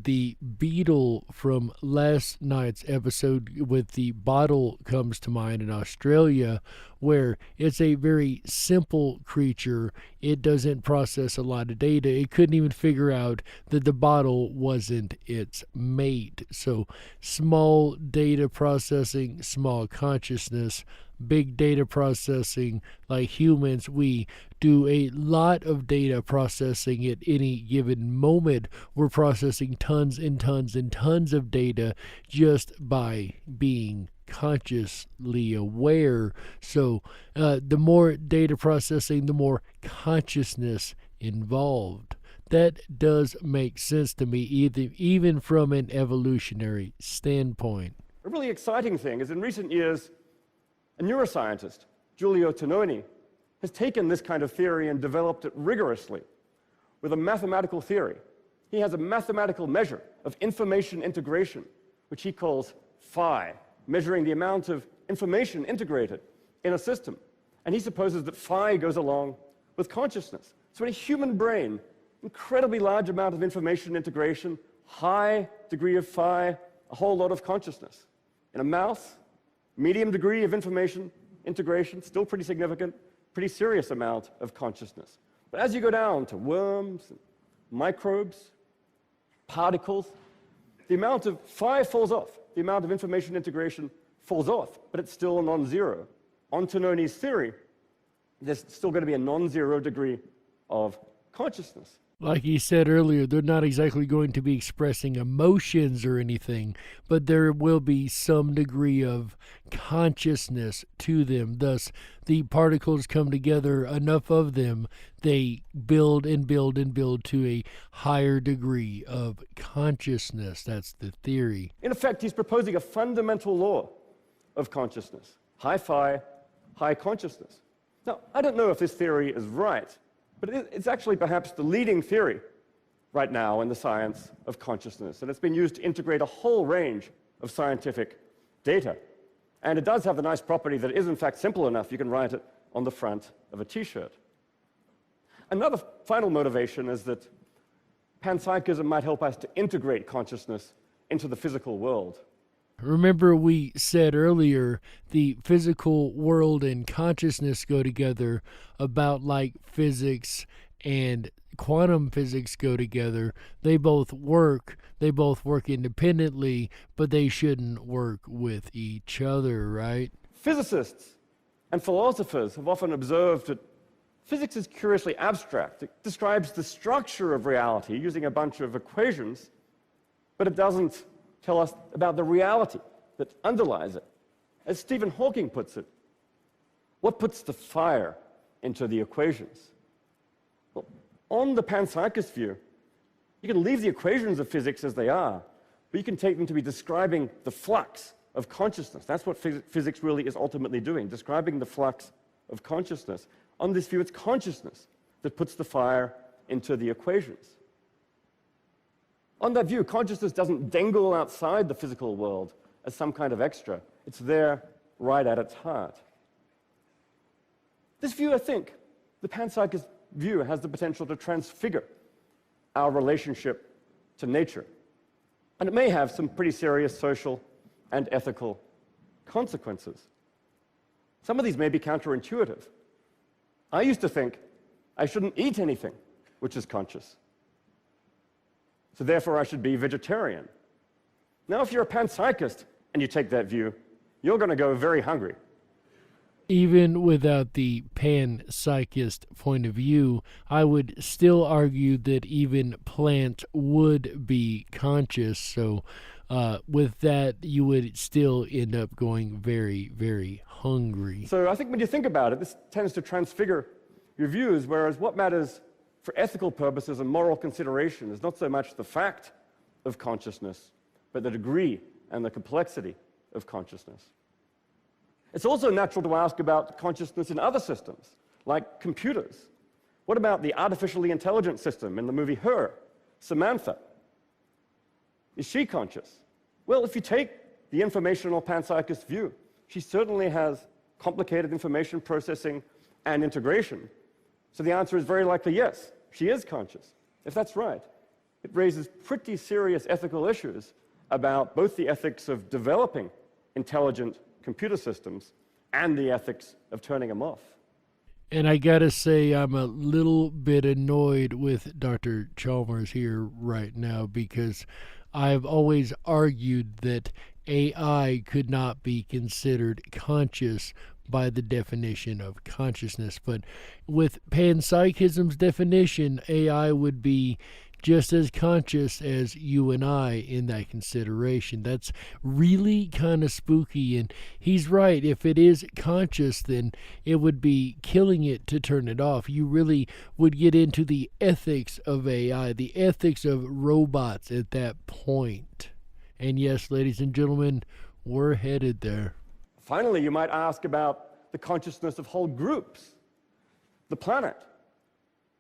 the beetle from last night's episode with the bottle comes to mind in Australia, where it's a very simple creature. It doesn't process a lot of data. It couldn't even figure out that the bottle wasn't its mate. So small data processing, small consciousness. Big data processing, like humans, we do a lot of data processing at any given moment. We're processing tons and tons and tons of data just by being consciously aware. So the more data processing, the more consciousness involved. That does make sense to me, even from an evolutionary standpoint. A really exciting thing is in recent years, a neuroscientist, Giulio Tononi, has taken this kind of theory and developed it rigorously with a mathematical theory. He has a mathematical measure of information integration, which he calls phi, measuring the amount of information integrated in a system. And he supposes that phi goes along with consciousness. So in a human brain, incredibly large amount of information integration, high degree of phi, a whole lot of consciousness. In a mouse, medium degree of information integration, still pretty significant, pretty serious amount of consciousness. But as you go down to worms, microbes, particles, the amount of phi falls off. The amount of information integration falls off, but it's still non-zero. On Tononi's theory, there's still going to be a non-zero degree of consciousness. Like he said earlier, they're not exactly going to be expressing emotions or anything, but there will be some degree of consciousness to them. Thus, the particles come together, enough of them, they build and build and build to a higher degree of consciousness. That's the theory. In effect, he's proposing a fundamental law of consciousness. High phi, high consciousness. Now, I don't know if this theory is right, but it's actually perhaps the leading theory right now in the science of consciousness, and it's been used to integrate a whole range of scientific data. And it does have the nice property that it is, in fact, simple enough you can write it on the front of a T-shirt. Another final motivation is that panpsychism might help us to integrate consciousness into the physical world. Remember we said earlier the physical world and consciousness go together about like physics and quantum physics go together. They both work independently, but they shouldn't work with each other, right? Physicists and philosophers have often observed that physics is curiously abstract. It describes the structure of reality using a bunch of equations, but it doesn't tell us about the reality that underlies it. As Stephen Hawking puts it, what puts the fire into the equations? Well, on the panpsychist view, you can leave the equations of physics as they are, but you can take them to be describing the flux of consciousness. That's what physics really is ultimately doing, describing the flux of consciousness. On this view, it's consciousness that puts the fire into the equations. On that view, consciousness doesn't dangle outside the physical world as some kind of extra. It's there right at its heart. This view, I think, the panpsychist view, has the potential to transfigure our relationship to nature. And it may have some pretty serious social and ethical consequences. Some of these may be counterintuitive. I used to think I shouldn't eat anything which is conscious, so therefore I should be vegetarian. Now, if you're a panpsychist and you take that view, you're going to go very hungry. Even without the panpsychist point of view, I would still argue that even plants would be conscious, so with that, you would still end up going very, very hungry. So I think when you think about it, this tends to transfigure your views, whereas what matters for ethical purposes and moral consideration is not so much the fact of consciousness, but the degree and the complexity of consciousness. It's also natural to ask about consciousness in other systems, like computers. What about the artificially intelligent system in the movie Her, Samantha? Is she conscious? Well, if you take the informational panpsychist view, she certainly has complicated information processing and integration. So the answer is very likely yes, she is conscious. If that's right, it raises pretty serious ethical issues about both the ethics of developing intelligent computer systems and the ethics of turning them off. And I gotta say, I'm a little bit annoyed with Dr. Chalmers here right now, because I've always argued that AI could not be considered conscious by the definition of consciousness. But with panpsychism's definition, AI would be just as conscious as you and I in that consideration. That's really kind of spooky, and he's right. If it is conscious, then it would be killing it to turn it off. You really would get into the ethics of AI, the ethics of robots at that point. And yes, ladies and gentlemen, we're headed there. Finally, you might ask about the consciousness of whole groups. The planet.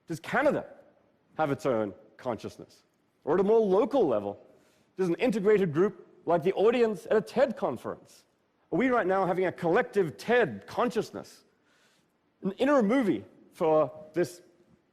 Does Canada have its own consciousness? Or at a more local level, does an integrated group like the audience at a TED conference? Are we right now having a collective TED consciousness? An inner movie for this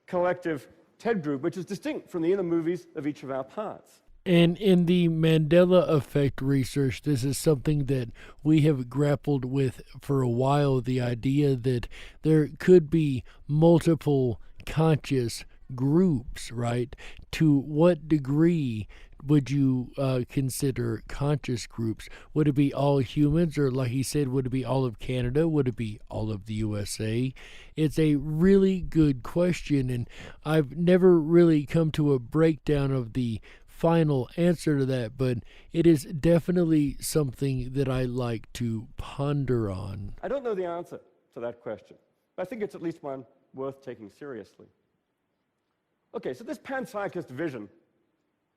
collective TED group, which is distinct from the inner movies of each of our parts. And in the Mandela effect research, this is something that we have grappled with for a while, the idea that there could be multiple conscious groups, right? To what degree would you consider conscious groups? Would it be all humans, or like he said, would it be all of Canada? Would it be all of the USA? It's a really good question, and I've never really come to a breakdown of the final answer to that, but it is definitely something that I like to ponder on. I don't know the answer to that question, but I think it's at least one worth taking seriously. Okay, so this panpsychist vision,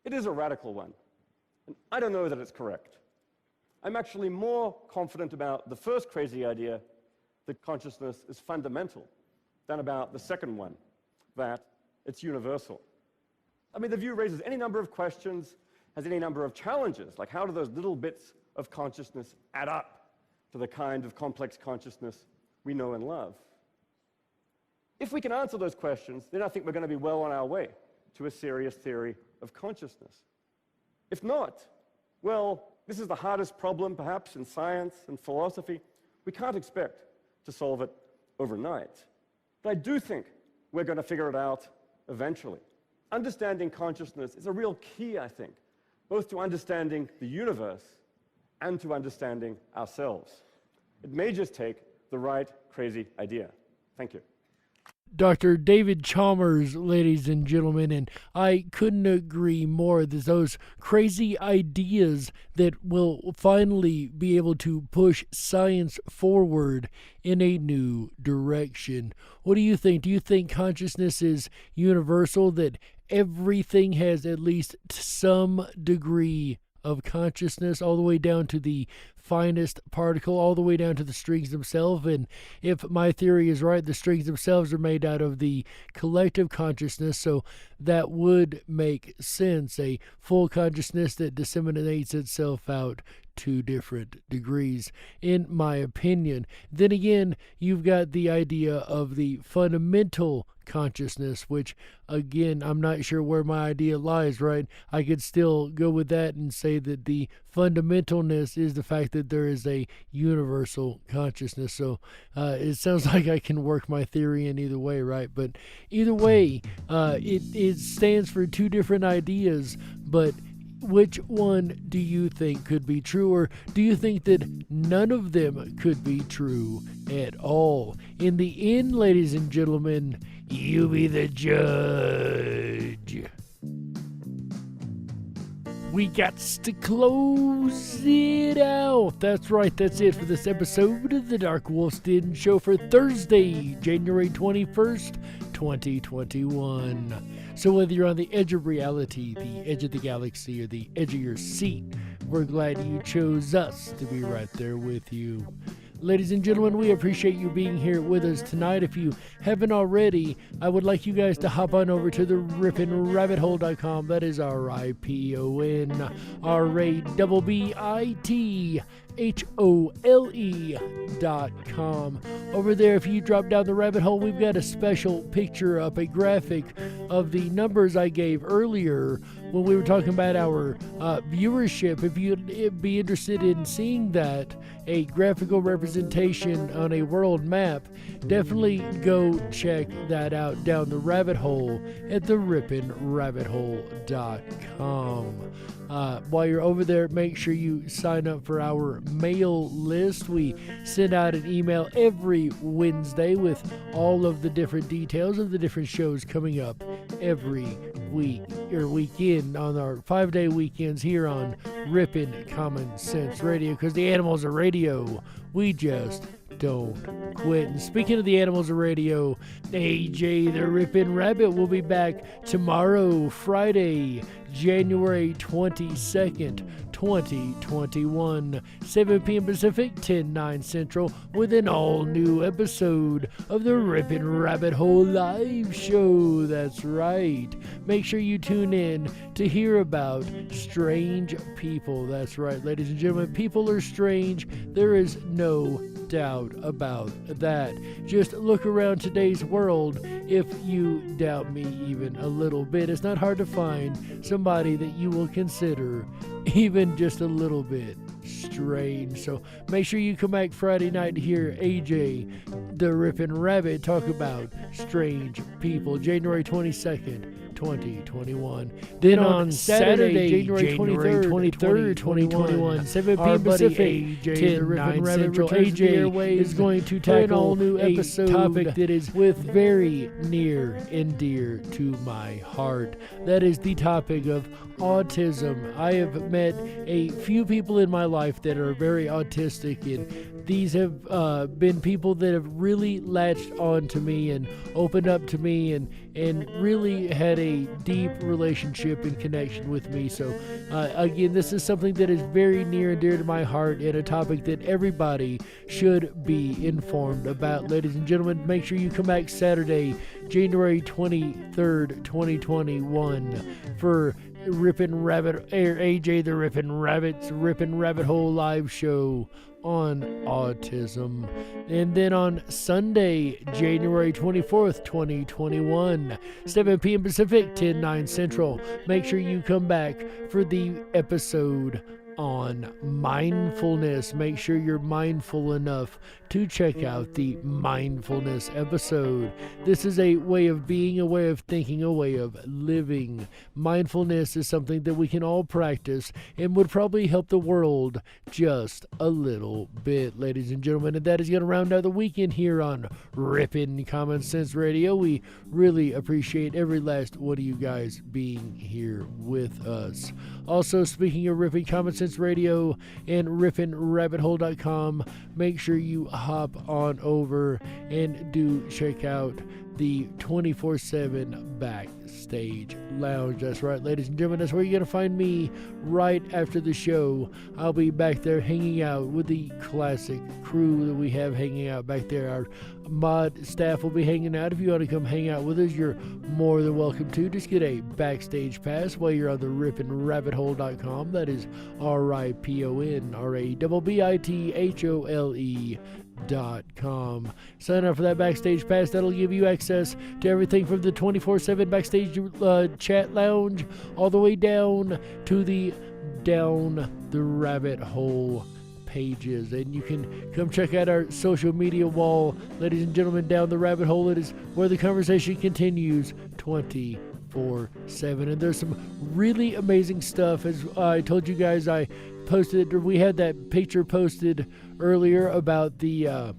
it is a radical one, and I don't know that it's correct. I'm actually more confident about the first crazy idea, that consciousness is fundamental, than about the second one, that it's universal. I mean, the view raises any number of questions, has any number of challenges, like how do those little bits of consciousness add up to the kind of complex consciousness we know and love? If we can answer those questions, then I think we're going to be well on our way to a serious theory of consciousness. If not, well, this is the hardest problem, perhaps, in science and philosophy. We can't expect to solve it overnight. But I do think we're going to figure it out eventually. Understanding consciousness is a real key, I think, both to understanding the universe and to understanding ourselves. It may just take the right crazy idea. Thank you. Dr. David Chalmers, ladies and gentlemen, and I couldn't agree more that those crazy ideas that will finally be able to push science forward in a new direction. What do you think? Do you think consciousness is universal, that everything has at least some degree of consciousness, all the way down to the finest particle, all the way down to the strings themselves? And if my theory is right, the strings themselves are made out of the collective consciousness, so that would make sense, a full consciousness that disseminates itself out to different degrees, in my opinion. Then again, you've got the idea of the fundamental consciousness, which, again, I'm not sure where my idea lies, right? I could still go with that and say that the fundamentalness is the fact that there is a universal consciousness. So it sounds like I can work my theory in either way, right? But either way, it stands for two different ideas, but which one do you think could be true, or do you think that none of them could be true at all? In the end, ladies and gentlemen, you be the judge. We got to close it out. That's right, that's it for this episode of the Dark Wolf's Den Show for Thursday, January 21st, 2021. So whether you're on the edge of reality, the edge of the galaxy, or the edge of your seat, we're glad you chose us to be right there with you. Ladies and gentlemen, we appreciate you being here with us tonight. If you haven't already, I would like you guys to hop on over to the riponrabbithole.com. That is RIPONRABBITHOLE.com. Over there, if you drop down the rabbit hole, we've got a special picture up, a graphic of the numbers I gave earlier when we were talking about our viewership. If you'd be interested in seeing that, a graphical representation on a world map, definitely go check that out down the rabbit hole at the riponrabbithole.com. While you're over there, make sure you sign up for our mail list. We send out an email every Wednesday with all of the different details of the different shows coming up every week or weekend on our 5-day weekends here on Ripon Common Sense Radio, because the animals are radio. We just don't quit. And speaking of the animals of radio, AJ the Ripon Rabbit will be back tomorrow, Friday, January 22nd, 2021, 7 p.m. Pacific, 10/9 Central, with an all-new episode of the Ripon Rabbit Hole Live Show. That's right. Make sure you tune in to hear about strange people. That's right, ladies and gentlemen. People are strange. There is no doubt about that. Just look around today's world. If you doubt me even a little bit, it's not hard to find somebody that you will consider even just a little bit strange. So make sure you come back Friday night to hear AJ the Ripon Rabbit talk about strange people. January 22nd. 2021. Then on Saturday, January 23rd, 2021, 7 p.m. Pacific, 10, 9 Central, AJ is going to tackle all new episode topic that is very near and dear to my heart. That is the topic of autism. I have met a few people in my life that are very autistic, and these have been people that have really latched on to me and opened up to me and really had a deep relationship and connection with me. So again, this is something that is very near and dear to my heart, and a topic that everybody should be informed about. Ladies and gentlemen, make sure you come back Saturday, January 23rd, 2021 for Ripon Rabbit, AJ the Ripon Rabbit's Ripon Rabbit Hole live show on autism. And then on Sunday, January 24th, 2021, 7 p.m. Pacific, 10, 9 Central, make sure you come back for the episode on mindfulness. Make sure you're mindful enough to check out the mindfulness episode. This is a way of being, a way of thinking, a way of living. Mindfulness is something that we can all practice and would probably help the world just a little bit, ladies and gentlemen. And that is going to round out the weekend here on Ripon Common Sense Radio. We really appreciate every last one of you guys being here with us. Also, speaking of Ripon Common Sense Radio and RiponRabbitHole.com, make sure you hop on over and do check out the 24/7 Backstage Lounge. That's right, ladies and gentlemen, that's where you're going to find me right after the show. I'll be back there hanging out with the classic crew that we have hanging out back there. Our mod staff will be hanging out. If you want to come hang out with us, you're more than welcome to. Just get a backstage pass while you're on the RiponRabbitHole.com. That is RiponRabbitHole.com. Sign up for that backstage pass. That'll give you access to everything from the 24/7 backstage chat lounge all the way down to the Down the Rabbit Hole pages. And you can come check out our social media wall, ladies and gentlemen. Down the Rabbit Hole, it is where the conversation continues 24/7. And there's some really amazing stuff. As I told you guys, I posted, we had that picture posted earlier about the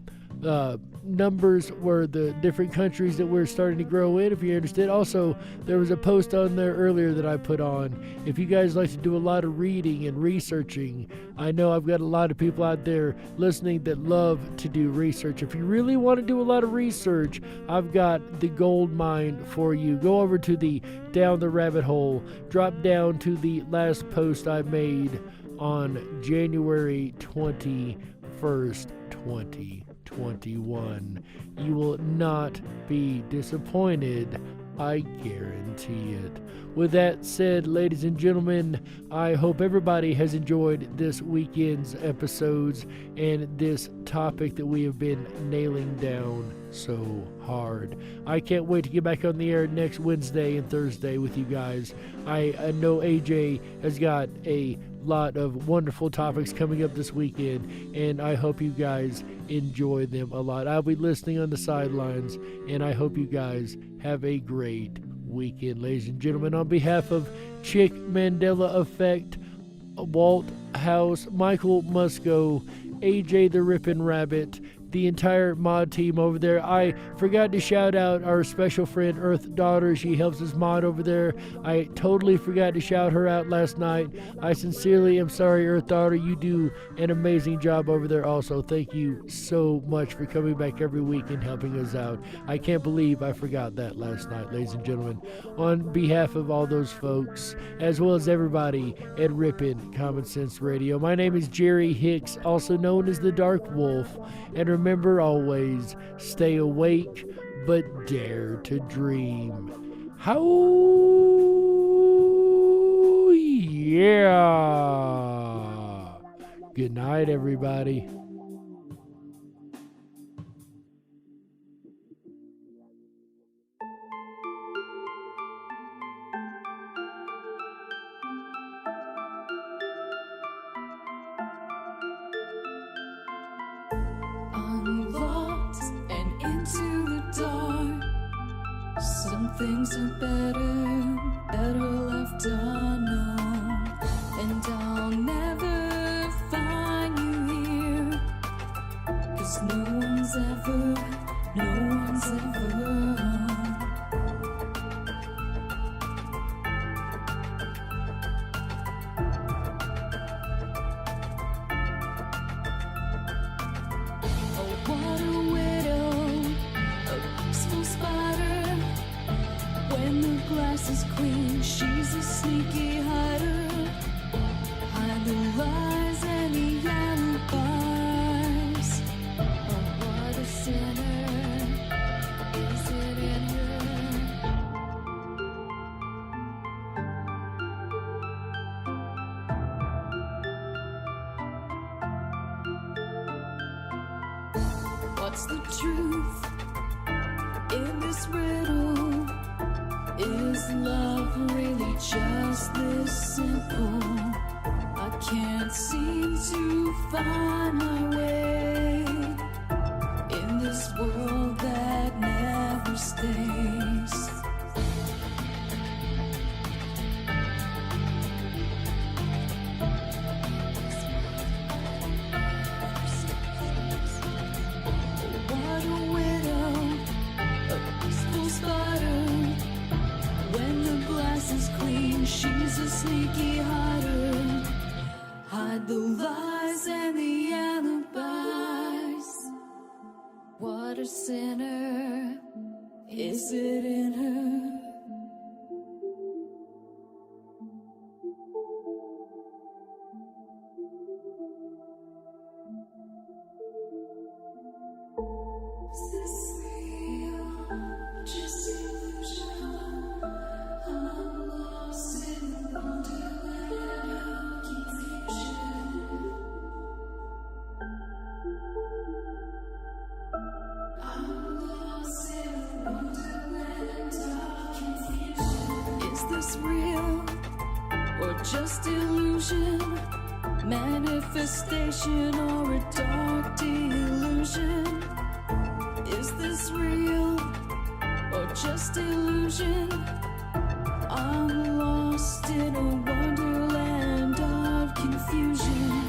numbers where the different countries that we're starting to grow in, if you're interested. Also, there was a post on there earlier that I put on. If you guys like to do a lot of reading and researching, I know I've got a lot of people out there listening that love to do research. If you really want to do a lot of research, I've got the gold mine for you. Go over to the Down the Rabbit Hole, drop down to the last post I made on January 21st, 2021. You will not be disappointed, I guarantee it. With that said, ladies and gentlemen, I hope everybody has enjoyed this weekend's episodes and this topic that we have been nailing down so hard. I can't wait to get back on the air next Wednesday and Thursday with you guys. I know AJ has got a lot of wonderful topics coming up this weekend, and I hope you guys enjoy them a lot. I'll be listening on the sidelines, and I hope you guys have a great weekend, ladies and gentlemen. On behalf of Chick Mandela Effect, Walt House, Michael Musco, AJ the Ripon Rabbit, the entire mod team over there. I forgot to shout out our special friend Earth Daughter. She helps us mod over there. I totally forgot to shout her out last night. I sincerely am sorry, Earth Daughter. You do an amazing job over there also. Thank you so much for coming back every week and helping us out. I can't believe I forgot that last night, ladies and gentlemen. On behalf of all those folks, as well as everybody at Ripon Common Sense Radio, my name is Jerry Hicks, also known as the Dark Wolf. And remember always, stay awake, but dare to dream. How yeah! Good night, everybody. Some things are better left unknown. And I'll never find you here, 'cause no one's ever home. Oh, what a widow, a peaceful spider. When the glass is clean, she's a sneaky hider. Hide the lies and the alibis. Oh, what a sinner is it in her? What's the truth in this riddle? Is love really just this simple? I can't seem to find my way in this world that never stays. What a widow, a peaceful spider. When the glass is clean, she's a sneaky hider. Hide the lies and the alibis. What a sinner is it in her? Is this real? Just illusion? I'm lost in the wonderland of confusion. I'm lost in the wonderland of confusion. Is this real or just illusion? Manifestation or a dark delusion? Is this real or just illusion? I'm lost in a wonderland of confusion.